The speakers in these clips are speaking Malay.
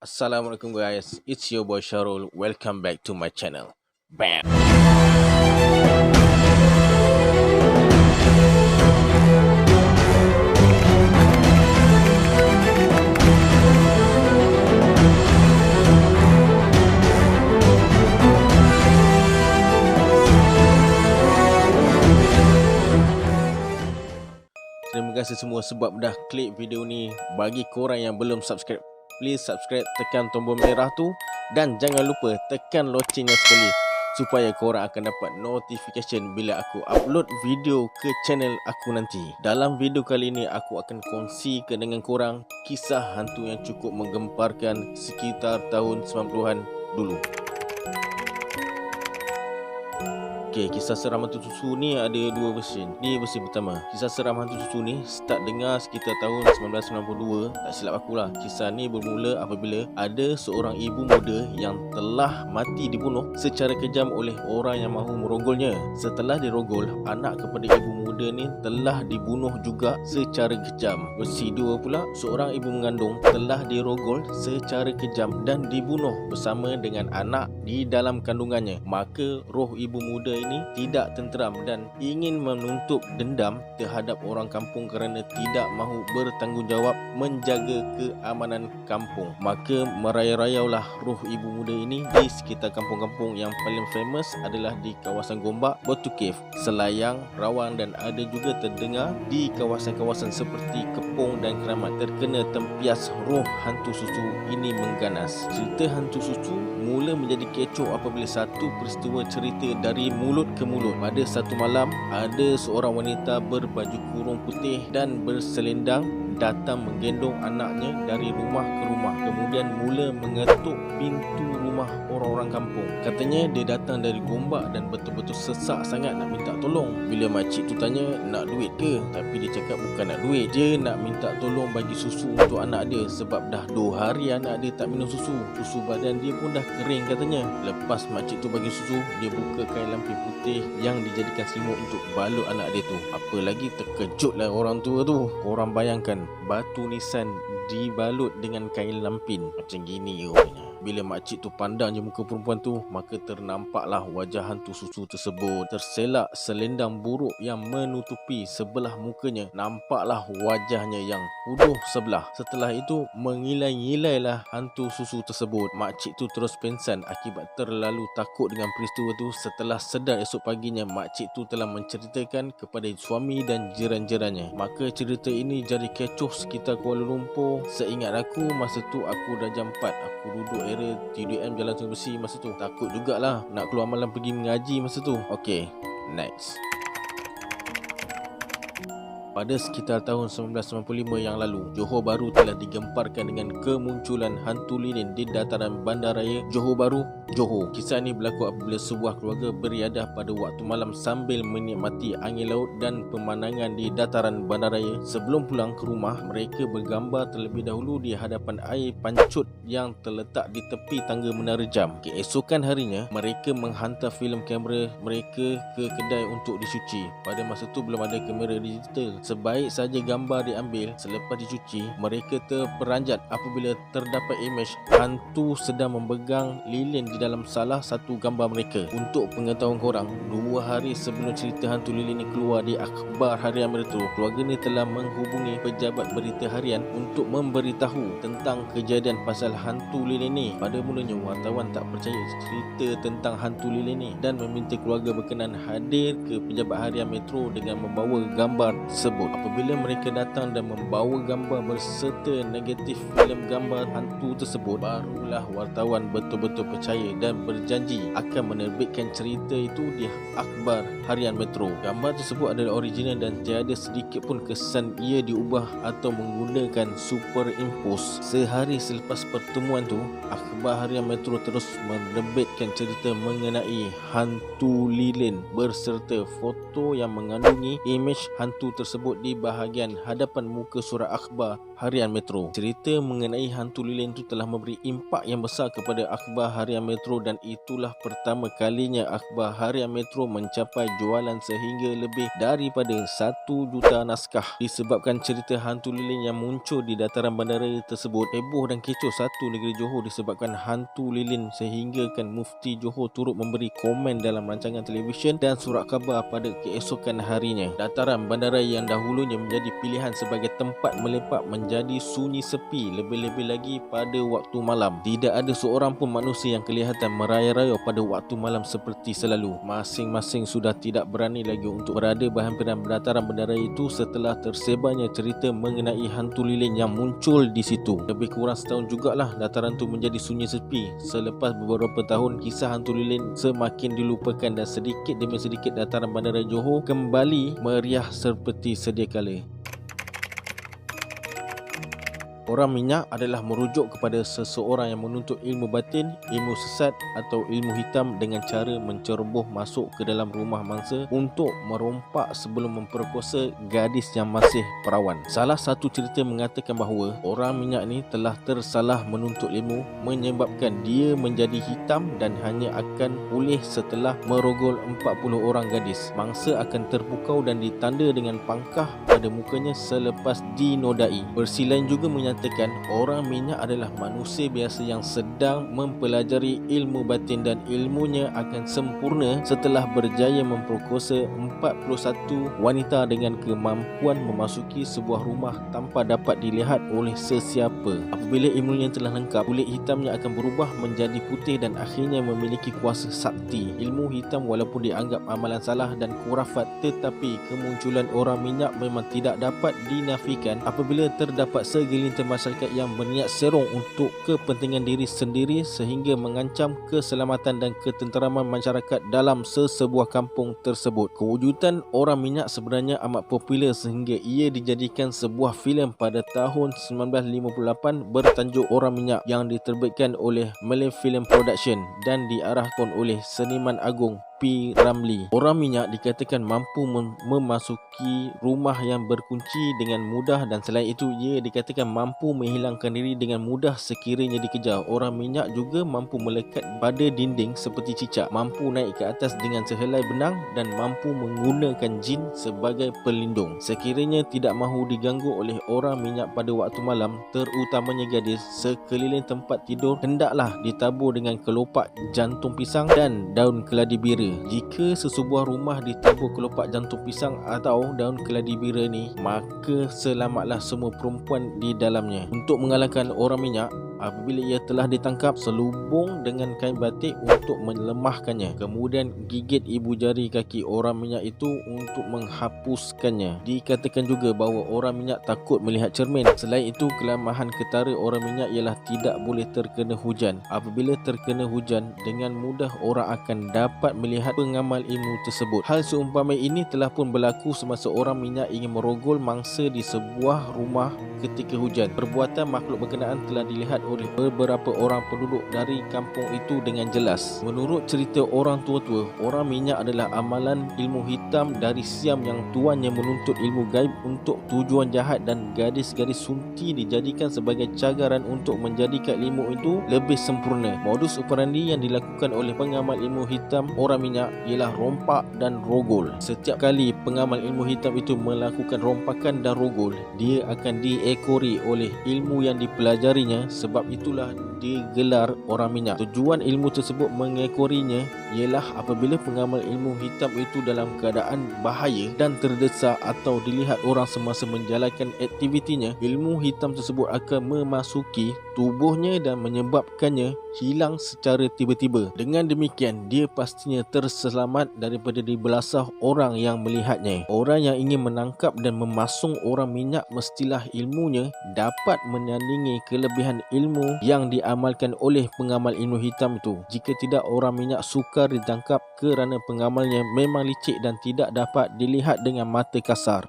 Assalamualaikum guys, it's your boy Sharul. Welcome back to my channel. Bam. Terima kasih semua sebab dah klik video ni. Bagi korang yang belum subscribe, please subscribe, tekan tombol merah tu dan jangan lupa tekan loncengnya sekali supaya korang akan dapat notification bila aku upload video ke channel aku nanti. Dalam video kali ini aku akan kongsikan dengan korang kisah hantu yang cukup menggemparkan sekitar tahun 90-an dulu. Okey, kisah seram hantu susu ni ada dua version. Ni versi pertama. Kisah seram hantu susu ni start dengar sekitar tahun 1992. Tak silap aku lah. Kisah ni bermula apabila ada seorang ibu muda yang telah mati dibunuh secara kejam oleh orang yang mahu merogolnya. Setelah dirogol, anak kepada ibu muda ni telah dibunuh juga secara kejam. Versi dua pula, seorang ibu mengandung telah dirogol secara kejam dan dibunuh bersama dengan anak di dalam kandungannya. Maka roh ibu muda ini tidak tenteram dan ingin menuntut dendam terhadap orang kampung kerana tidak mahu bertanggungjawab menjaga keamanan kampung. Maka merayau-rayaulah roh ibu muda ini di sekitar kampung-kampung. Yang paling famous adalah di kawasan Gombak, Batu Cave, Selayang, Rawang, dan ada juga terdengar di kawasan-kawasan seperti Kepong dan Keramat terkena tempias roh hantu susu ini mengganas. Cerita hantu susu mula menjadi kecoh apabila satu peristiwa cerita dari mulut ke mulut. Pada satu malam, ada seorang wanita berbaju kurung putih dan berselendang datang menggendong anaknya dari rumah ke rumah, kemudian mula mengetuk pintu rumah orang-orang kampung. Katanya dia datang dari Gombak dan betul-betul sesak sangat nak minta tolong. Bila makcik tu tanya nak duit ke, tapi dia cakap bukan nak duit, dia nak minta tolong bagi susu untuk anak dia sebab dah 2 hari anak dia tak minum susu. Susu badan dia pun dah kering katanya. Lepas makcik tu bagi susu, dia buka kain lampin putih yang dijadikan selimut untuk balut anak dia tu. Apa lagi terkejutlah orang tua tu. Korang bayangkan batu nisan dibalut dengan kain lampin macam gini rupanya. Bila makcik tu pandang je muka perempuan tu, maka ternampaklah wajah hantu susu tersebut. Terselak selendang buruk yang menutupi sebelah mukanya. Nampaklah wajahnya yang puduh sebelah. Setelah itu mengilai-ngilailah hantu susu tersebut. Makcik tu terus pingsan akibat terlalu takut dengan peristiwa tu. Setelah sedar esok paginya, makcik tu telah menceritakan kepada suami dan jiran-jirannya. Maka cerita ini jadi kecoh sekitar Kuala Lumpur. Seingat aku masa tu aku dah jam 4. Aku duduk area TDM Jalan Sungai Besi masa tu. Takut jugalah nak keluar malam pergi mengaji masa tu. Okay, next. Pada sekitar tahun 1995 yang lalu, Johor Bahru telah digemparkan dengan kemunculan hantu lilin di dataran bandaraya Johor Bahru, Johor. Kisah ini berlaku apabila sebuah keluarga beriadah pada waktu malam sambil menikmati angin laut dan pemandangan di dataran bandaraya. Sebelum pulang ke rumah, mereka bergambar terlebih dahulu di hadapan air pancut yang terletak di tepi tangga Menara Jam. Keesokan harinya, mereka menghantar filem kamera mereka ke kedai untuk dicuci. Pada masa tu belum ada kamera digital. Sebaik saja gambar diambil, selepas dicuci, mereka terperanjat apabila terdapat imej hantu sedang memegang lilin di dalam salah satu gambar mereka. Untuk pengetahuan korang, 2 hari sebelum cerita hantu lilin ini keluar di akhbar harian Metro, keluarga ni telah menghubungi pejabat berita harian untuk memberitahu tentang kejadian pasal hantu lilin ni. Pada mulanya, wartawan tak percaya cerita tentang hantu lilin ni dan meminta keluarga berkenan hadir ke pejabat harian Metro dengan membawa gambar tersebut. Apabila mereka datang dan membawa gambar berserta negatif filem gambar hantu tersebut, barulah wartawan betul-betul percaya dan berjanji akan menerbitkan cerita itu di akhbar harian Metro. Gambar tersebut adalah original dan tiada sedikit pun kesan ia diubah atau menggunakan superimpose. Sehari selepas pertemuan tu, akhbar harian Metro terus menerbitkan cerita mengenai hantu lilin berserta foto yang mengandungi imej hantu tersebut tersebut di bahagian hadapan muka surat akhbar harian Metro. Cerita mengenai hantu lilin itu telah memberi impak yang besar kepada akhbar harian Metro dan itulah pertama kalinya akhbar harian Metro mencapai jualan sehingga lebih daripada 1 juta naskah. Disebabkan cerita hantu lilin yang muncul di dataran bandara tersebut, heboh dan kecoh satu negeri Johor disebabkan hantu lilin sehinggakan Mufti Johor turut memberi komen dalam rancangan televisyen dan surat khabar pada keesokan harinya. Dataran bandara yang dahulunya menjadi pilihan sebagai tempat melepak menjadi sunyi sepi, lebih-lebih lagi pada waktu malam. Tidak ada seorang pun manusia yang kelihatan meraya-raya pada waktu malam seperti selalu. Masing-masing sudah tidak berani lagi untuk berada berhampiran dataran bandara itu setelah tersebarnya cerita mengenai hantu lilin yang muncul di situ. Lebih kurang setahun jugalah dataran itu menjadi sunyi sepi. Selepas beberapa tahun, kisah hantu lilin semakin dilupakan dan sedikit demi sedikit dataran bandara Johor kembali meriah seperti sedia kala. Orang minyak adalah merujuk kepada seseorang yang menuntut ilmu batin, ilmu sesat atau ilmu hitam dengan cara menceroboh masuk ke dalam rumah mangsa untuk merompak sebelum memperkosa gadis yang masih perawan. Salah satu cerita mengatakan bahawa orang minyak ni telah tersalah menuntut ilmu menyebabkan dia menjadi hitam dan hanya akan pulih setelah merogol 40 orang gadis. Mangsa akan terpukau dan ditanda dengan pangkah pada mukanya selepas dinodai. Versi lain juga menyatakan orang minyak adalah manusia biasa yang sedang mempelajari ilmu batin dan ilmunya akan sempurna setelah berjaya memperkosa 41 wanita dengan kemampuan memasuki sebuah rumah tanpa dapat dilihat oleh sesiapa. Apabila ilmunya telah lengkap, kulit hitamnya akan berubah menjadi putih dan akhirnya memiliki kuasa sakti. Ilmu hitam walaupun dianggap amalan salah dan khurafat, tetapi kemunculan orang minyak memang tidak dapat dinafikan apabila terdapat segelintir masyarakat yang berniat serong untuk kepentingan diri sendiri sehingga mengancam keselamatan dan ketenteraman masyarakat dalam sesebuah kampung tersebut. Kewujudan orang minyak sebenarnya amat popular sehingga ia dijadikan sebuah filem pada tahun 1958 bertajuk Orang Minyak yang diterbitkan oleh Malay Film Production dan diarahkan oleh seniman agung P. Ramlee. Orang minyak dikatakan mampu memasuki rumah yang berkunci dengan mudah dan selain itu ia dikatakan mampu menghilangkan diri dengan mudah sekiranya dikejar. Orang minyak juga mampu melekat pada dinding seperti cicak, mampu naik ke atas dengan sehelai benang dan mampu menggunakan jin sebagai pelindung. Sekiranya tidak mahu diganggu oleh orang minyak pada waktu malam, terutamanya gadis, sekeliling tempat tidur hendaklah ditabur dengan kelopak jantung pisang dan daun keladi bira. Jika sesebuah rumah ditabur kelopak jantung pisang atau daun keladi bira ni, maka selamatlah semua perempuan di dalamnya. Untuk mengalahkan orang minyak, apabila ia telah ditangkap, selubung dengan kain batik untuk melemahkannya, kemudian gigit ibu jari kaki orang minyak itu untuk menghapuskannya. Dikatakan juga bahawa orang minyak takut melihat cermin. Selain itu, kelemahan ketara orang minyak ialah tidak boleh terkena hujan. Apabila terkena hujan, dengan mudah orang akan dapat melihat pengamal ilmu tersebut. Hal seumpama ini telah pun berlaku semasa orang minyak ingin merogol mangsa di sebuah rumah ketika hujan. Perbuatan makhluk berkenaan telah dilihat oleh beberapa orang penduduk dari kampung itu dengan jelas. Menurut cerita orang tua-tua, orang minyak adalah amalan ilmu hitam dari Siam yang tuannya menuntut ilmu gaib untuk tujuan jahat dan gadis-gadis sunti dijadikan sebagai cagaran untuk menjadikan ilmu itu lebih sempurna. Modus operandi yang dilakukan oleh pengamal ilmu hitam orang minyak ialah rompak dan rogol. Setiap kali pengamal ilmu hitam itu melakukan rompakan dan rogol, dia akan diekori oleh ilmu yang dipelajarinya. Sebab itulah digelar orang minyak. Tujuan ilmu tersebut mengekorinya ialah apabila pengamal ilmu hitam itu dalam keadaan bahaya dan terdesak atau dilihat orang semasa menjalankan aktivitinya, ilmu hitam tersebut akan memasuki tubuhnya dan menyebabkannya hilang secara tiba-tiba. Dengan demikian, dia pastinya terselamat daripada dibelasah orang yang melihatnya. Orang yang ingin menangkap dan memasung orang minyak mestilah ilmunya dapat menandingi kelebihan ilmu yang diamalkan oleh pengamal ilmu hitam itu. Jika tidak, orang minyak sukar ditangkap kerana pengamalnya memang licik dan tidak dapat dilihat dengan mata kasar.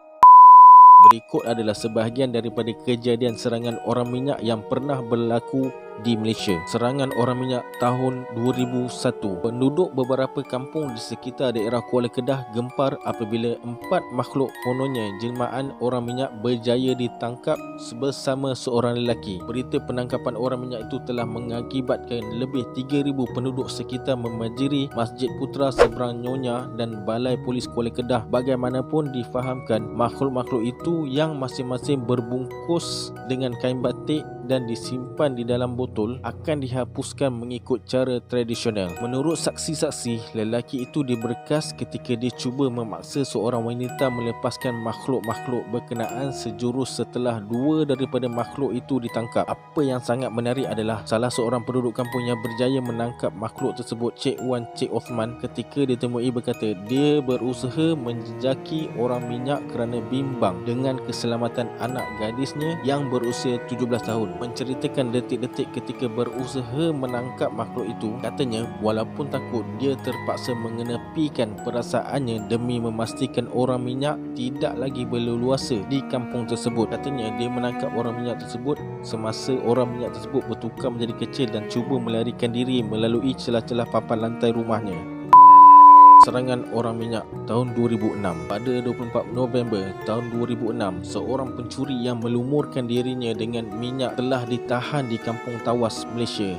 Berikut adalah sebahagian daripada kejadian serangan orang minyak yang pernah berlaku di Malaysia. Serangan orang minyak tahun 2001. Penduduk beberapa kampung di sekitar daerah Kuala Kedah gempar apabila 4 makhluk kononnya jelmaan orang minyak berjaya ditangkap bersama seorang lelaki. Berita penangkapan orang minyak itu telah mengakibatkan lebih 3,000 penduduk sekitar membanjiri Masjid Putra seberang Nyonya dan Balai Polis Kuala Kedah. Bagaimanapun difahamkan, makhluk-makhluk itu yang masing-masing berbungkus dengan kain batik dan disimpan di dalam botol akan dihapuskan mengikut cara tradisional. Menurut saksi-saksi, lelaki itu diberkas ketika dia cuba memaksa seorang wanita melepaskan makhluk-makhluk berkenaan sejurus setelah 2 daripada makhluk itu ditangkap. Apa yang sangat menarik adalah salah seorang penduduk kampung yang berjaya menangkap makhluk tersebut, Cik Wan Cik Osman, ketika ditemui berkata dia berusaha menjejaki orang minyak kerana bimbang dengan keselamatan anak gadisnya yang berusia 17 tahun. Menceritakan detik-detik ketika berusaha menangkap makhluk itu, katanya walaupun takut, dia terpaksa mengenepikan perasaannya demi memastikan orang minyak tidak lagi berleluasa di kampung tersebut. Katanya dia menangkap orang minyak tersebut semasa orang minyak tersebut bertukar menjadi kecil dan cuba melarikan diri melalui celah-celah papan lantai rumahnya. Serangan orang minyak tahun 2006. Pada 24 November tahun 2006, seorang pencuri yang melumurkan dirinya dengan minyak telah ditahan di Kampung Tawas, Malaysia.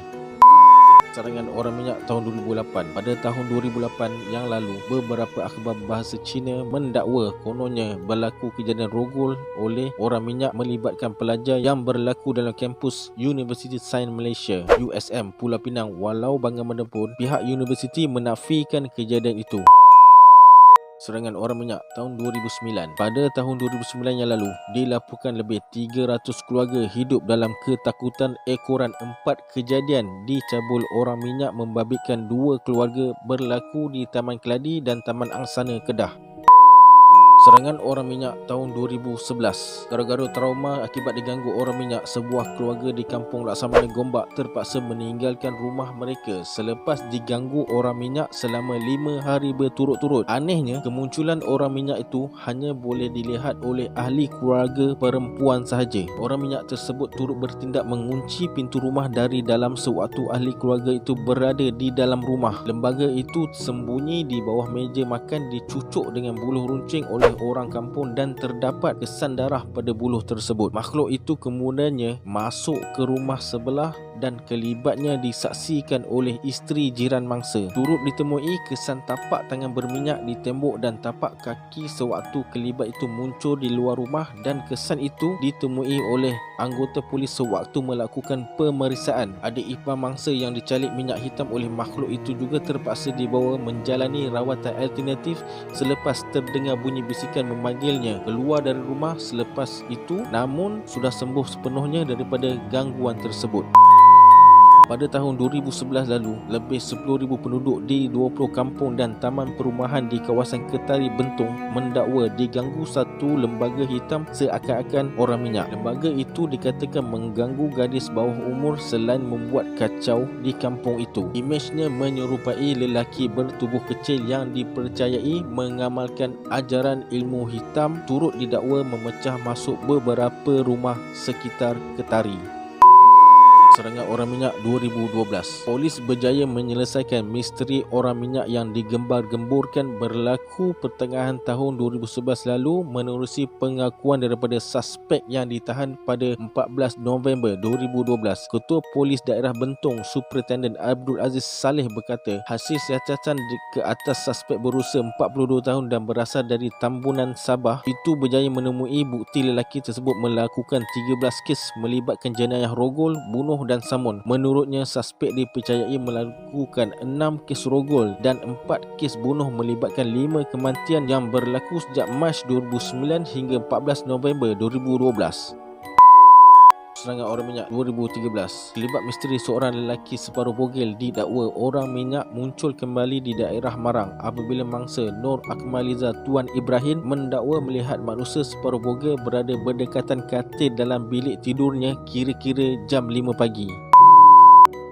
Serangan orang minyak tahun 2008. Pada tahun 2008 yang lalu, beberapa akhbar bahasa Cina mendakwa kononnya berlaku kejadian rogol oleh orang minyak melibatkan pelajar yang berlaku dalam kampus Universiti Sains Malaysia USM Pulau Pinang. Walau bagaimanapun, pihak universiti menafikan kejadian itu. Serangan orang minyak tahun 2009. Pada tahun 2009 yang lalu, dilaporkan lebih 300 keluarga hidup dalam ketakutan ekoran 4 kejadian dicabul orang minyak membabitkan 2 keluarga berlaku di Taman Keladi dan Taman Angsana, Kedah. Serangan orang minyak tahun 2011. Gara-gara trauma akibat diganggu orang minyak, sebuah keluarga di kampung Laksamana Gombak terpaksa meninggalkan rumah mereka selepas diganggu orang minyak selama 5 hari berturut-turut. Anehnya, kemunculan orang minyak itu hanya boleh dilihat oleh ahli keluarga perempuan sahaja. Orang minyak tersebut turut bertindak mengunci pintu rumah dari dalam sewaktu ahli keluarga itu berada di dalam rumah. Lembaga itu sembunyi di bawah meja makan, dicucuk dengan buluh runcing oleh orang kampung dan terdapat kesan darah pada buluh tersebut. Makhluk itu kemudiannya masuk ke rumah sebelah dan kelibatnya disaksikan oleh isteri jiran mangsa. Turut ditemui kesan tapak tangan berminyak di tembok dan tapak kaki sewaktu kelibat itu muncul di luar rumah, dan kesan itu ditemui oleh anggota polis sewaktu melakukan pemeriksaan. Adik ipar mangsa yang dicalik minyak hitam oleh makhluk itu juga terpaksa dibawa menjalani rawatan alternatif selepas terdengar bunyi bisikan memanggilnya keluar dari rumah selepas itu, namun sudah sembuh sepenuhnya daripada gangguan tersebut. Pada tahun 2011 lalu, lebih 10,000 penduduk di 20 kampung dan taman perumahan di kawasan Ketari Bentong mendakwa diganggu satu lembaga hitam seakan-akan orang minyak. Lembaga itu dikatakan mengganggu gadis bawah umur selain membuat kacau di kampung itu. Imejnya menyerupai lelaki bertubuh kecil yang dipercayai mengamalkan ajaran ilmu hitam, turut didakwa memecah masuk beberapa rumah sekitar Ketari. Serangan orang minyak 2012. Polis berjaya menyelesaikan misteri orang minyak yang digembar-gemburkan berlaku pertengahan tahun 2011 lalu menerusi pengakuan daripada suspek yang ditahan pada 14 November 2012. Ketua Polis Daerah Bentong, Superintendent Abdul Aziz Saleh berkata, hasil siasatan ke atas suspek berusia 42 tahun dan berasal dari Tambunan, Sabah itu berjaya menemui bukti lelaki tersebut melakukan 13 kes melibatkan jenayah rogol, bunuh dan samun. Menurutnya, suspek dipercayai melakukan 6 kes rogol dan 4 kes bunuh melibatkan 5 kematian yang berlaku sejak Mac 2009 hingga 14 November 2012. Serangan orang minyak 2013. Kelibat misteri seorang lelaki separuh bogel didakwa orang minyak muncul kembali di daerah Marang apabila mangsa Nur Akmaliza Tuan Ibrahim mendakwa melihat manusia separuh bogel berada berdekatan katil dalam bilik tidurnya kira-kira jam 5 pagi.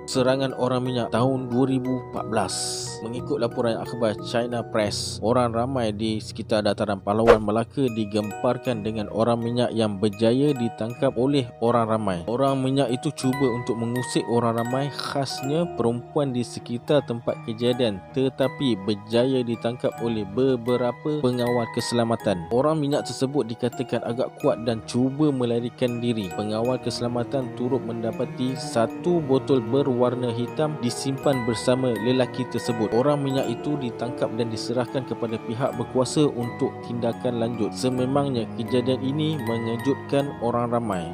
Serangan orang minyak tahun 2014. Mengikut laporan akhbar China Press, orang ramai di sekitar dataran pahlawan Melaka digemparkan dengan orang minyak yang berjaya ditangkap oleh orang ramai. Orang minyak itu cuba untuk mengusik orang ramai, khasnya perempuan di sekitar tempat kejadian, tetapi berjaya ditangkap oleh beberapa pengawal keselamatan. Orang minyak tersebut dikatakan agak kuat dan cuba melarikan diri. Pengawal keselamatan turut mendapati satu botol berwarna hitam disimpan bersama lelaki tersebut. Orang minyak itu ditangkap dan diserahkan kepada pihak berkuasa untuk tindakan lanjut. Sememangnya kejadian ini mengejutkan orang ramai.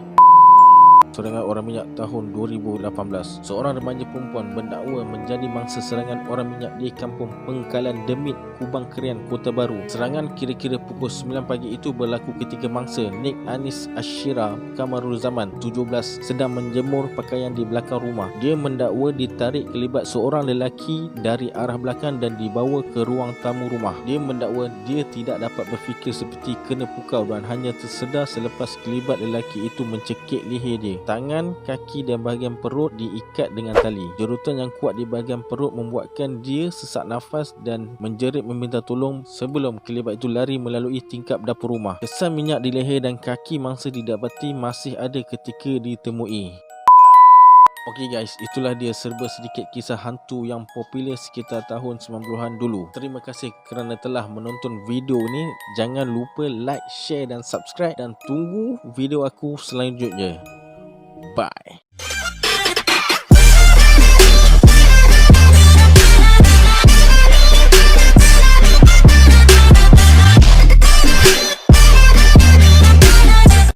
Serangan orang minyak tahun 2018. Seorang remaja perempuan mendakwa menjadi mangsa serangan orang minyak di kampung Pengkalan Demit, Kubang Kerian, Kota Baru. Serangan kira-kira pukul 9 pagi itu berlaku ketika mangsa Nik Anis Ashira Kamarul Zaman 17 sedang menjemur pakaian di belakang rumah. Dia mendakwa ditarik kelibat seorang lelaki dari arah belakang dan dibawa ke ruang tamu rumah. Dia mendakwa dia tidak dapat berfikir seperti kena pukau dan hanya tersedar selepas kelibat lelaki itu mencekik leher dia. Tangan, kaki dan bahagian perut diikat dengan tali. Jerutan yang kuat di bahagian perut membuatkan dia sesak nafas dan menjerit meminta tolong sebelum kelibat itu lari melalui tingkap dapur rumah. Kesan minyak di leher dan kaki mangsa didapati masih ada ketika ditemui. Okey guys, itulah dia serba sedikit kisah hantu yang popular sekitar tahun 90-an dulu. Terima kasih kerana telah menonton video ni. Jangan lupa like, share dan subscribe dan tunggu video aku selanjutnya. Bye.